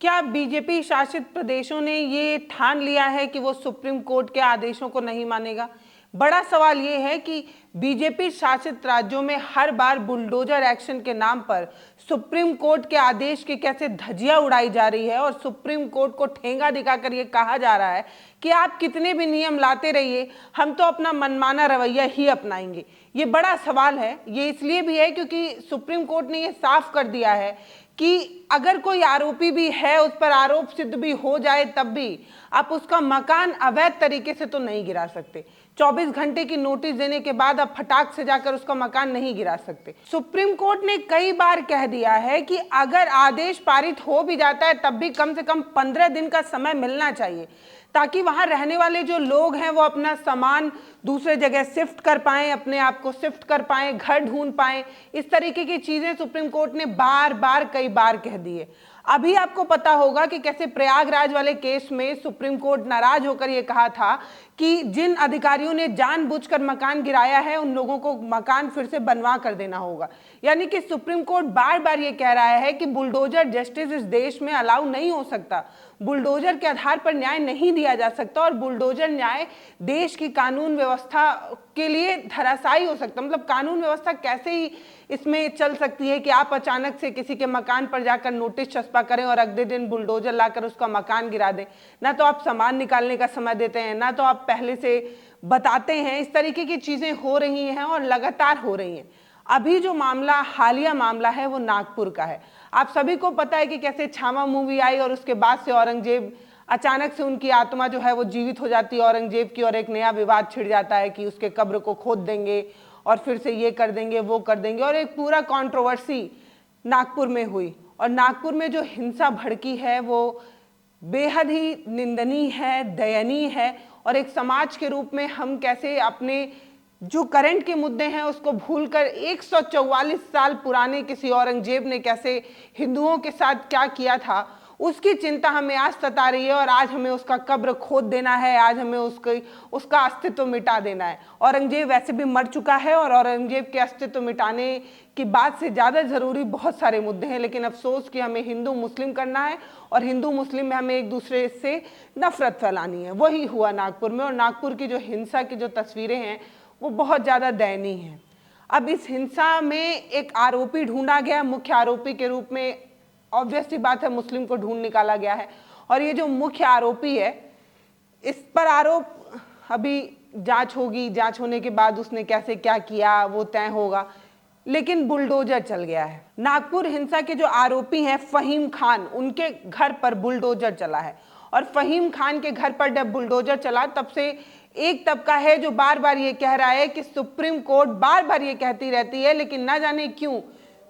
क्या बीजेपी शासित प्रदेशों ने ये ठान लिया है कि वो सुप्रीम कोर्ट के आदेशों को नहीं मानेगा? बड़ा सवाल ये है कि बीजेपी शासित राज्यों में हर बार बुलडोजर एक्शन के नाम पर सुप्रीम कोर्ट के आदेश की कैसे धज्जियां उड़ाई जा रही है और सुप्रीम कोर्ट को ठेंगा दिखाकर ये कहा जा रहा है कि आप कितने भी नियम लाते रहिए, हम तो अपना मनमाना रवैया ही अपनाएंगे। ये बड़ा सवाल है। ये इसलिए भी है क्योंकि सुप्रीम कोर्ट ने ये साफ कर दिया है कि अगर कोई आरोपी भी है, उस पर आरोप सिद्ध भी हो जाए, तब भी आप उसका मकान अवैध तरीके से तो नहीं गिरा सकते। 24 घंटे की नोटिस देने के बाद आप फटाक से जाकर उसका मकान नहीं गिरा सकते। सुप्रीम कोर्ट ने कई बार कह दिया है कि अगर आदेश पारित हो भी जाता है तब भी कम से कम 15 दिन का समय मिलना चाहिए, ताकि वहां रहने वाले जो लोग हैं वो अपना सामान दूसरे जगह शिफ्ट कर पाएं, अपने आप को शिफ्ट कर पाएं, घर ढूंढ पाएं। इस तरीके की चीजें सुप्रीम कोर्ट ने बार बार कई बार कह दी है। अभी आपको पता होगा कि कैसे प्रयागराज वाले केस में सुप्रीम कोर्ट नाराज होकर यह कहा था कि जिन अधिकारियों ने जानबूझकर मकान गिराया है उन लोगों को मकान फिर से बनवा कर देना होगा। यानी कि सुप्रीम कोर्ट बार बार ये कह रहा है कि बुलडोजर जस्टिस इस देश में अलाउ नहीं हो सकता, बुलडोजर के आधार पर न्याय नहीं दिया जा सकता और बुलडोजर न्याय देश की कानून व्यवस्था के लिए धराशायी हो सकता। मतलब कानून व्यवस्था कैसे ही इसमें चल सकती है कि आप अचानक से किसी के मकान पर जाकर नोटिस छपा करें और अगले दिन बुलडोजर लाकर उसका मकान गिरा दें। ना तो आप सामान निकालने का समय देते हैं, ना तो आप पहले से बताते हैं। इस तरीके की चीजें हो रही हैं और लगातार हो रही हैं। अभी जो मामला, हालिया मामला है, वो नागपुर का है। आप सभी को पता है कि कैसे छावा मूवी आई और उसके बाद से औरंगजेब, अचानक से उनकी आत्मा जो है वो जीवित हो जाती है औरंगजेब की, और एक नया विवाद छिड़ जाता है कि उसके कब्र को खोद देंगे और फिर से ये कर देंगे, वो कर देंगे, और एक पूरा कंट्रोवर्सी नागपुर में हुई। और नागपुर में जो हिंसा भड़की है वो बेहद ही निंदनीय है, दयनीय है। और एक समाज के रूप में हम कैसे अपने जो करंट के मुद्दे हैं उसको भूलकर 144 साल पुराने किसी औरंगजेब ने कैसे हिंदुओं के साथ क्या किया था, उसकी चिंता हमें आज सता रही है। और आज हमें उसका कब्र खोद देना है, आज हमें उसका अस्तित्व मिटा देना है। औरंगजेब वैसे भी मर चुका है और औरंगजेब के अस्तित्व मिटाने की बात से ज़्यादा ज़रूरी बहुत सारे मुद्दे हैं। लेकिन अफसोस कि हमें हिंदू मुस्लिम करना है और हिंदू मुस्लिम में हमें एक दूसरे से नफरत फैलानी है। वही हुआ नागपुर में। और नागपुर की जो हिंसा की जो तस्वीरें हैं वो बहुत ज़्यादा दयनीय हैं। अब इस हिंसा में एक आरोपी ढूंढा गया, मुख्य आरोपी के रूप में ऑब्वियस सी बात है मुस्लिम को ढूंढ निकाला गया है। और ये जो मुख्य आरोपी है, इस पर आरोप अभी जांच होगी, जांच होने के बाद उसने कैसे क्या किया वो तय होगा। लेकिन बुलडोजर चल गया है। नागपुर हिंसा के जो आरोपी हैं फहीम खान, उनके घर पर बुलडोजर चला है। और फहीम खान के घर पर जब बुलडोजर चला तब से एक तबका है जो बार बार ये कह रहा है कि सुप्रीम कोर्ट, बार बार ये कहती रहती है लेकिन ना जाने क्यों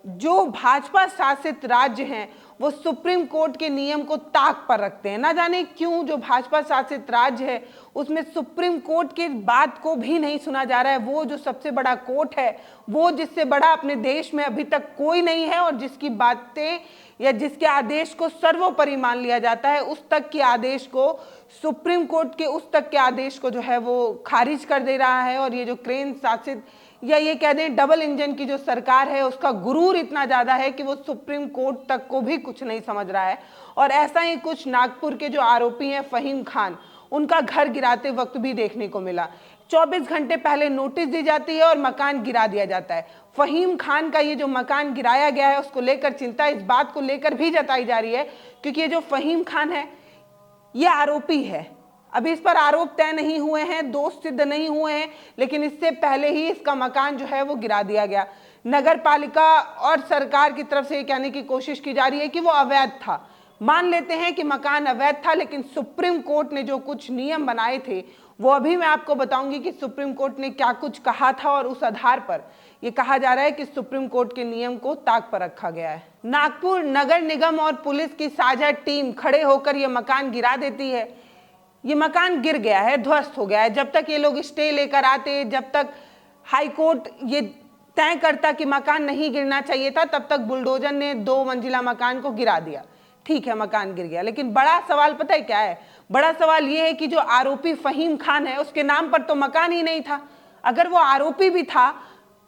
जो भाजपा शासित राज्य हैं वो सुप्रीम कोर्ट के नियम को ताक पर रखते हैं। ना जाने क्यों जो भाजपा शासित राज्य है उसमें सुप्रीम कोर्ट की बात को भी नहीं सुना जा रहा है। वो जो सबसे बड़ा कोर्ट है, वो जिससे बड़ा अपने देश में अभी तक कोई नहीं है और जिसकी बातें या जिसके आदेश को सर्वोपरि मान लिया जाता है, उस तक के आदेश को, सुप्रीम कोर्ट के उस तक के आदेश को जो है वो खारिज कर दे रहा है। और ये जो क्रेन शासित या ये कह दें डबल इंजन की जो सरकार है उसका गुरूर इतना ज़्यादा है कि वो सुप्रीम कोर्ट तक को भी कुछ नहीं समझ रहा है। और ऐसा ही कुछ नागपुर के जो आरोपी हैं फहीम खान, उनका घर गिराते वक्त भी देखने को मिला। 24 घंटे पहले नोटिस दी जाती है और मकान गिरा दिया जाता है। फहीम खान का ये जो मकान गिराया गया है उसको लेकर चिंता इस बात को लेकर भी जताई जा रही है क्योंकि ये जो फहीम खान है ये आरोपी है। अभी इस पर आरोप तय नहीं हुए हैं, दोष सिद्ध नहीं हुए हैं, लेकिन इससे पहले ही इसका मकान जो है वो गिरा दिया गया। नगर पालिका और सरकार की तरफ से ये कहने की कोशिश की जा रही है कि वो अवैध था। मान लेते हैं कि मकान अवैध था, लेकिन सुप्रीम कोर्ट ने जो कुछ नियम बनाए थे वो अभी मैं आपको बताऊंगी कि सुप्रीम कोर्ट ने क्या कुछ कहा था। और उस आधार पर यह कहा जा रहा है कि सुप्रीम कोर्ट के नियम को ताक पर रखा गया है। नागपुर नगर निगम और पुलिस की साझा टीम खड़े होकर यह मकान गिरा देती है। ये मकान गिर गया है, ध्वस्त हो गया है। जब तक ये लोग स्टे लेकर आते, जब तक हाई कोर्ट ये तय करता कि मकान नहीं गिरना चाहिए था, तब तक बुलडोजर ने 2 मंजिला मकान को गिरा दिया। ठीक है, मकान गिर गया, लेकिन बड़ा सवाल पता है क्या है? बड़ा सवाल ये है कि जो आरोपी फहीम खान है उसके नाम पर तो मकान ही नहीं था। अगर वो आरोपी भी था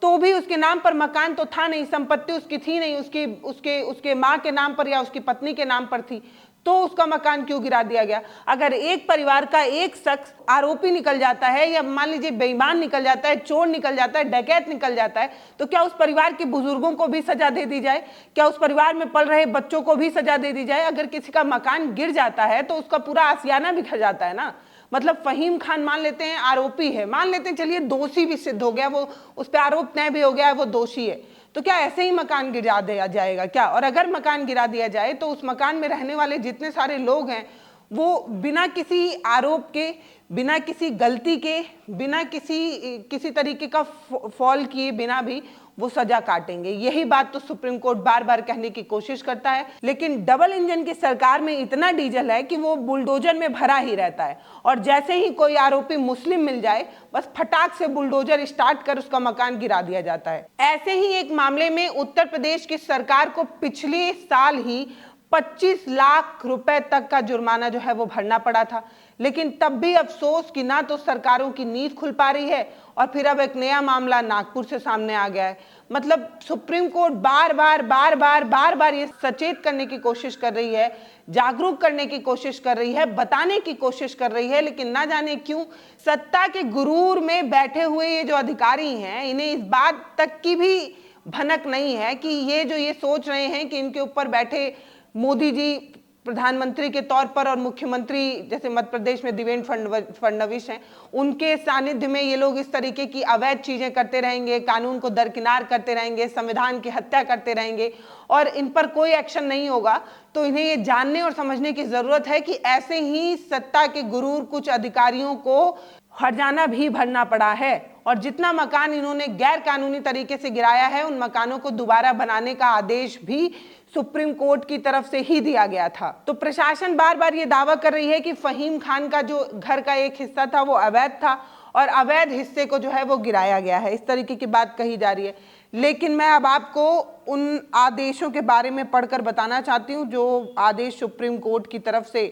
तो भी उसके नाम पर मकान तो था नहीं, संपत्ति उसकी थी नहीं, उसके माँ के नाम पर या उसकी पत्नी के नाम पर थी। तो उसका मकान क्यों गिरा दिया गया? अगर एक परिवार का एक शख्स आरोपी निकल जाता है, या मान लीजिए बेईमान निकल जाता है, चोर निकल जाता है, डकैत निकल जाता है, तो क्या उस परिवार के बुजुर्गों को भी सजा दे दी जाए? क्या उस परिवार में पल रहे बच्चों को भी सजा दे दी जाए? अगर किसी का मकान गिर जाता है तो उसका पूरा आशियाना बिखर जाता है ना। मतलब फहीम खान मान लेते हैं आरोपी है, मान लेते हैं चलिए दोषी भी सिद्ध हो गया, वो उस पर आरोप तय भी हो गया है, वो दोषी है, तो क्या ऐसे ही मकान गिरा दिया जाएगा क्या? और अगर मकान गिरा दिया जाए तो उस मकान में रहने वाले जितने सारे लोग हैं वो बिना किसी आरोप के, बिना किसी गलती के, बिना किसी तरीके का फॉल किए बिना भी वो सजा काटेंगे। यही बात तो सुप्रीम कोर्ट बार बार कहने की कोशिश करता है, लेकिन डबल इंजन की सरकार में इतना डीजल है कि वो बुलडोजर में भरा ही रहता है, और जैसे ही कोई आरोपी मुस्लिम मिल जाए बस फटाक से बुलडोजर स्टार्ट कर उसका मकान गिरा दिया जाता है। ऐसे ही एक मामले में उत्तर प्रदेश की सरकार को पिछले साल ही 25 लाख रुपए तक का जुर्माना जो है वो भरना पड़ा था, लेकिन तब भी अफसोस कि ना तो सरकारों की नींद खुल पा रही है, और फिर अब एक नया मामला नागपुर से सामने आ गया है। मतलब सुप्रीम कोर्ट बार बार ये सचेत करने की कोशिश कर रही है, जागरूक करने की कोशिश कर रही है, बताने की कोशिश कर रही है, लेकिन ना जाने क्यों सत्ता के गुरूर में बैठे हुए ये जो अधिकारी हैं, इन्हें इस बात तक की भी भनक नहीं है कि ये सोच रहे हैं कि इनके ऊपर बैठे मोदी जी प्रधानमंत्री के तौर पर और मुख्यमंत्री जैसे मध्य प्रदेश में देवेंद्र फडणवीस हैं, उनके सानिध्य में ये लोग इस तरीके की अवैध चीजें करते रहेंगे, कानून को दरकिनार करते रहेंगे, संविधान की हत्या करते रहेंगे और इन पर कोई एक्शन नहीं होगा। तो इन्हें ये जानने और समझने की जरूरत है कि ऐसे ही सत्ता के गुरूर कुछ अधिकारियों को हर्जाना भी भरना पड़ा है, और जितना मकान इन्होंने गैर कानूनी तरीके से गिराया है उन मकानों को दोबारा बनाने का आदेश भी सुप्रीम कोर्ट की तरफ से ही दिया गया था। तो प्रशासन बार बार ये दावा कर रही है कि फहीम खान का जो घर का एक हिस्सा था वो अवैध था, और अवैध हिस्से को जो है वो गिराया गया है, इस तरीके की बात कही जा रही है। लेकिन मैं अब आपको उन आदेशों के बारे में पढ़कर बताना चाहती हूँ जो आदेश सुप्रीम कोर्ट की तरफ से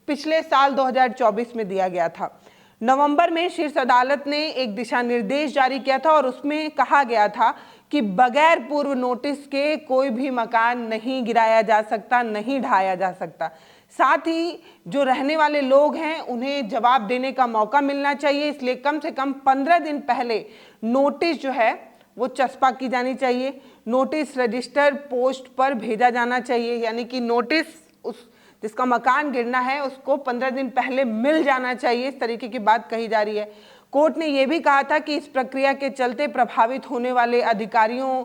पिछले साल 2024 में दिया गया था। नवंबर में शीर्ष अदालत ने एक दिशा निर्देश जारी किया था, और उसमें कहा गया था कि बगैर पूर्व नोटिस के कोई भी मकान नहीं गिराया जा सकता, नहीं ढाया जा सकता। साथ ही जो रहने वाले लोग हैं उन्हें जवाब देने का मौका मिलना चाहिए, इसलिए कम से कम 15 दिन पहले नोटिस जो है वो चस्पा की जानी चाहिए, नोटिस रजिस्टर पोस्ट पर भेजा जाना चाहिए, यानी कि नोटिस उस जिसका मकान गिरना है उसको 15 दिन पहले मिल जाना चाहिए, इस तरीके की बात कही जा रही है। कोर्ट ने यह भी कहा था कि इस प्रक्रिया के चलते प्रभावित होने वाले अधिकारियों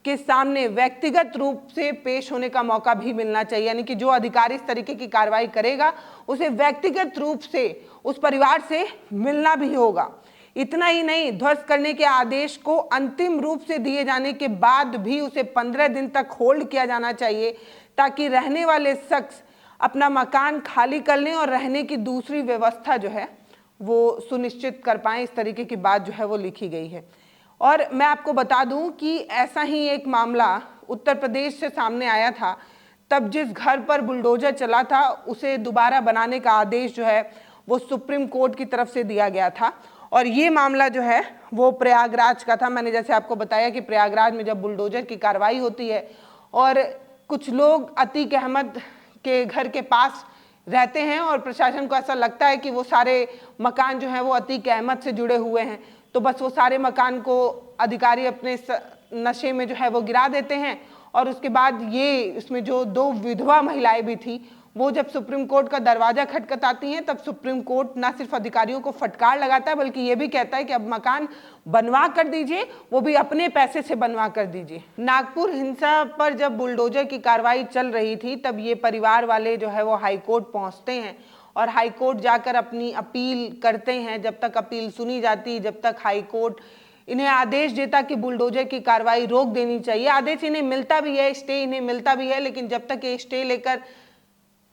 के सामने व्यक्तिगत रूप से पेश होने का मौका भी मिलना चाहिए, यानी कि जो अधिकारी इस तरीके की कार्रवाई करेगा उसे व्यक्तिगत रूप से उस परिवार से मिलना भी होगा। इतना ही नहीं, ध्वस्त करने के आदेश को अंतिम रूप से दिए जाने के बाद भी उसे 15 दिन तक होल्ड किया जाना चाहिए, ताकि रहने वाले शख्स अपना मकान खाली कर लें और रहने की दूसरी व्यवस्था जो है वो सुनिश्चित कर पाएं, इस तरीके की बात जो है वो लिखी गई है। और मैं आपको बता दूं कि ऐसा ही एक मामला उत्तर प्रदेश से सामने आया था। तब जिस घर पर बुलडोजर चला था उसे दोबारा बनाने का आदेश जो है वो सुप्रीम कोर्ट की तरफ से दिया गया था, और ये मामला जो है वो प्रयागराज का था। मैंने जैसे आपको बताया कि प्रयागराज में जब बुलडोजर की कार्रवाई होती है और कुछ लोग अतीक अहमद के घर के पास रहते हैं और प्रशासन को ऐसा लगता है कि वो सारे मकान जो हैं वो अतीक अहमद से जुड़े हुए हैं, तो बस वो सारे मकान को अधिकारी अपने नशे में जो है वो गिरा देते हैं। और उसके बाद ये इसमें जो 2 विधवा महिलाएं भी थी वो जब सुप्रीम कोर्ट का दरवाजा खटखटाती हैं तब सुप्रीम कोर्ट ना सिर्फ अधिकारियों को फटकार लगाता है बल्कि ये भी कहता है कि अब मकान बनवा कर दीजिए, वो भी अपने पैसे से बनवा कर दीजिए। नागपुर हिंसा पर जब बुलडोजर की कार्रवाई चल रही थी तब ये परिवार वाले जो है वो हाईकोर्ट पहुंचते हैं और हाईकोर्ट जाकर अपनी अपील करते हैं। जब तक अपील सुनी जाती, जब तक हाईकोर्ट इन्हें आदेश देता कि बुलडोजर की कार्रवाई रोक देनी चाहिए, आदेश इन्हें मिलता भी है, स्टे इन्हें मिलता भी है, लेकिन जब तक ये स्टे लेकर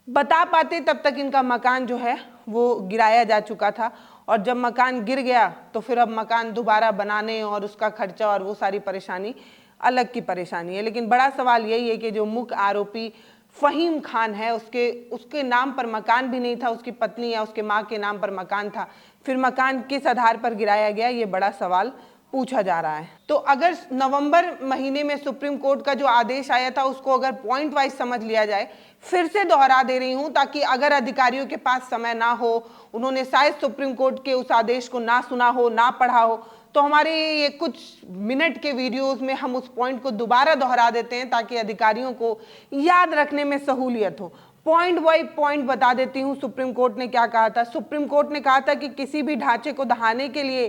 बता पाते तब तक इनका मकान जो है वो गिराया जा चुका था। और जब मकान गिर गया तो फिर अब मकान दोबारा बनाने और उसका खर्चा और वो सारी परेशानी अलग की परेशानी है। लेकिन बड़ा सवाल यही है कि जो मुख्य आरोपी फहीम खान है उसके नाम पर मकान भी नहीं था, उसकी पत्नी या उसके माँ के नाम पर मकान था, फिर मकान किस आधार पर गिराया गया, ये बड़ा सवाल पूछा जा रहा है। तो अगर नवंबर महीने में सुप्रीम कोर्ट का जो आदेश आया था उसको अगर पॉइंट वाइज समझ लिया जाए, फिर से दोहरा दे रही हूं ताकि अगर अधिकारियों के पास समय ना हो, उन्होंने शायद सुप्रीम कोर्ट के उस आदेश को ना सुना हो, ना पढ़ा हो, तो हमारे ये कुछ मिनट के वीडियोस में हम उस पॉइंट को दोबारा दोहरा देते हैं ताकि अधिकारियों को याद रखने में सहूलियत हो। पॉइंट बाई पॉइंट बता देती हूँ सुप्रीम कोर्ट ने क्या कहा था। सुप्रीम कोर्ट ने कहा था कि किसी भी ढांचे को ढहाने के लिए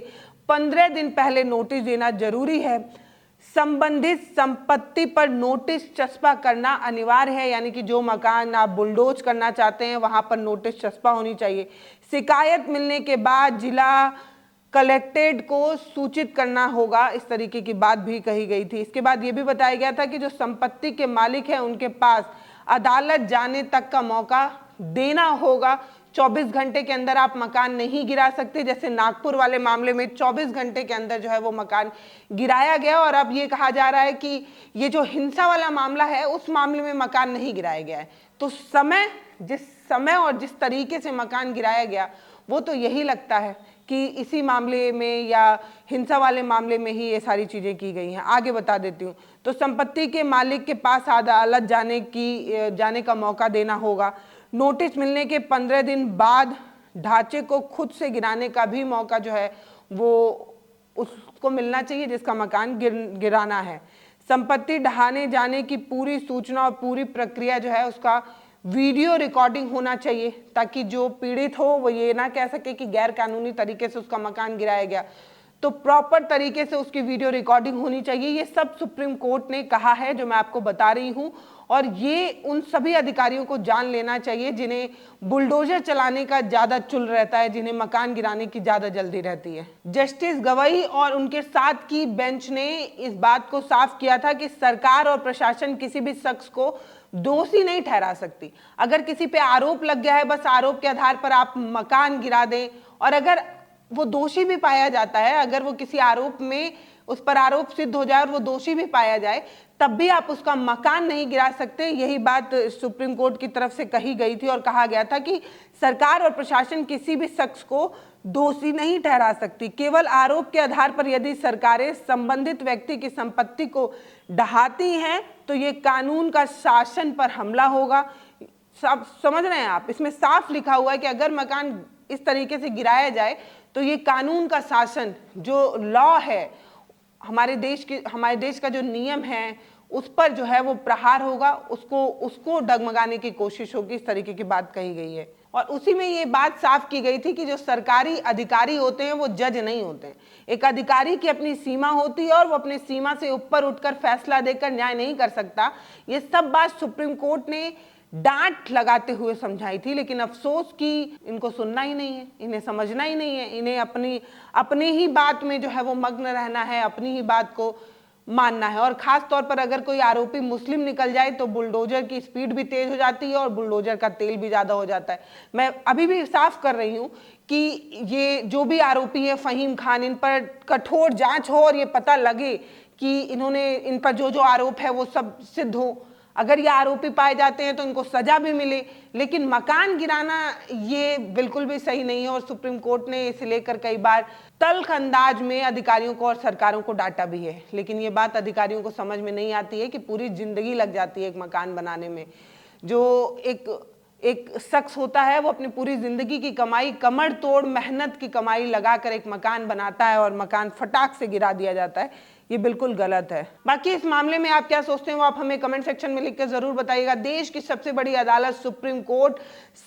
15 दिन पहले नोटिस देना जरूरी है। संबंधित संपत्ति पर नोटिस चस्पा करना अनिवार्य है, यानी कि जो मकान आप बुलडोज करना चाहते हैं वहां पर नोटिस चस्पा होनी चाहिए। शिकायत मिलने के बाद जिला कलेक्टेड को सूचित करना होगा, इस तरीके की बात भी कही गई थी। इसके बाद ये भी बताया गया था कि जो संपत्ति के मालिक हैं उनके पास अदालत जाने तक का मौका देना होगा। 24 घंटे के अंदर आप मकान नहीं गिरा सकते, जैसे नागपुर वाले मामले में 24 घंटे के अंदर जो है वो मकान गिराया गया। और अब ये कहा जा रहा है कि ये जो हिंसा वाला मामला है उस मामले में मकान नहीं गिराया गया है। तो जिस समय और जिस तरीके से मकान गिराया गया वो तो यही लगता है कि इसी मामले में या हिंसा वाले मामले में ही ये सारी चीज़ें की गई हैं। आगे बता देती हूँ। तो संपत्ति के मालिक के पास अदालत जाने का मौका देना होगा। नोटिस मिलने के 15 दिन बाद ढांचे को खुद से गिराने का भी मौका जो है वो उसको मिलना चाहिए जिसका मकान गिराना है। संपत्ति ढहाने जाने की पूरी सूचना और पूरी प्रक्रिया जो है उसका वीडियो रिकॉर्डिंग होना चाहिए ताकि जो पीड़ित हो वो ये ना कह सके कि गैर कानूनी तरीके से उसका मकान गिराया गया। तो प्रॉपर तरीके से उसकी वीडियो रिकॉर्डिंग होनी चाहिए। ये सब सुप्रीम कोर्ट ने कहा है जो मैं आपको बता रही हूँ, और ये उन सभी अधिकारियों को जान लेना चाहिए जिन्हें बुलडोजर चलाने का ज़्यादा चुल रहता है, जिन्हें मकान गिराने की ज़्यादा जल्दी रहती है। जस्टिस गवई और उनके साथ की बेंच ने इस बात को साफ किया था कि सरकार और प्रशासन किसी भी शख्स को दोषी नहीं ठहरा सकती। अगर किसी पे आरोप लग गया है, बस आरोप के आधार पर आप मकान गिरा दें, और अगर वो दोषी भी पाया जाता है, अगर वो किसी आरोप में उस पर आरोप सिद्ध हो जाए और वो दोषी भी पाया जाए, तब भी आप उसका मकान नहीं गिरा सकते। यही बात सुप्रीम कोर्ट की तरफ से कही गई थी और कहा गया था कि सरकार और प्रशासन किसी भी शख्स को दोषी नहीं ठहरा सकती। केवल आरोप के आधार पर यदि सरकारें संबंधित व्यक्ति की संपत्ति को ढहाती हैं तो ये कानून का शासन पर हमला होगा। सब समझ रहे हैं आप, इसमें साफ लिखा हुआ है कि अगर मकान इस तरीके से गिराया जाए तो ये कानून का शासन, जो लॉ है, हमारे देश का जो नियम है उस पर जो है वो प्रहार होगा, उसको डगमगाने की कोशिश होगी। इस तरीके की बात कही गई है। और उसी में ये बात साफ की गई थी कि जो सरकारी अधिकारी होते हैं वो जज नहीं होते हैं। एक अधिकारी की अपनी सीमा होती है और वो अपनी सीमा से ऊपर उठकर फैसला देकर न्याय नहीं कर सकता। ये सब बात सुप्रीम कोर्ट ने डांट लगाते हुए समझाई थी, लेकिन अफसोस कि इनको सुनना ही नहीं है, इन्हें समझना ही नहीं है। इन्हें अपनी ही बात में जो है वो मग्न रहना है, अपनी ही बात को मानना है। और खास तौर पर अगर कोई आरोपी मुस्लिम निकल जाए तो बुलडोजर की स्पीड भी तेज हो जाती है और बुलडोजर का तेल भी ज़्यादा हो जाता है। मैं अभी भी साफ कर रही हूँ कि ये जो भी आरोपी है फ़हीम खान, इन पर कठोर जांच हो और ये पता लगे कि इन पर जो आरोप है वो सब सिद्ध हो। अगर ये आरोपी पाए जाते हैं तो इनको सजा भी मिले, लेकिन मकान गिराना ये बिल्कुल भी सही नहीं है। और सुप्रीम कोर्ट ने इसे लेकर कई बार तल्ख अंदाज में अधिकारियों को और सरकारों को डांटा भी है, लेकिन ये बात अधिकारियों को समझ में नहीं आती है कि पूरी जिंदगी लग जाती है एक मकान बनाने में। जो एक शख्स होता है वो अपनी पूरी जिंदगी की कमाई, कमर तोड़ मेहनत की कमाई लगाकर एक मकान बनाता है और मकान फटाक से गिरा दिया जाता है। ये बिल्कुल गलत है। बाकी इस मामले में आप क्या सोचते हैं वो आप हमें कमेंट सेक्शन में लिखकर जरूर बताइएगा। देश की सबसे बड़ी अदालत सुप्रीम कोर्ट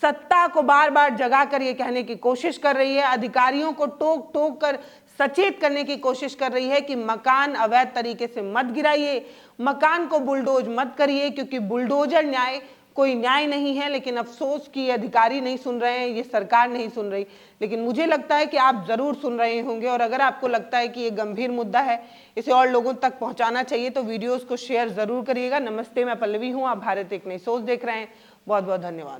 सत्ता को बार बार जगाकर ये कहने की कोशिश कर रही है, अधिकारियों को टोक टोक कर सचेत करने की कोशिश कर रही है कि मकान अवैध तरीके से मत गिराइए, मकान को बुलडोज मत करिए, क्योंकि बुलडोजर न्याय कोई न्याय नहीं है। लेकिन अफसोस कि अधिकारी नहीं सुन रहे हैं, ये सरकार नहीं सुन रही, लेकिन मुझे लगता है कि आप जरूर सुन रहे होंगे। और अगर आपको लगता है कि ये गंभीर मुद्दा है, इसे और लोगों तक पहुंचाना चाहिए, तो वीडियोस को शेयर जरूर करिएगा। नमस्ते, मैं पल्लवी हूँ, आप भारत एक नई सोच देख रहे हैं। बहुत बहुत धन्यवाद।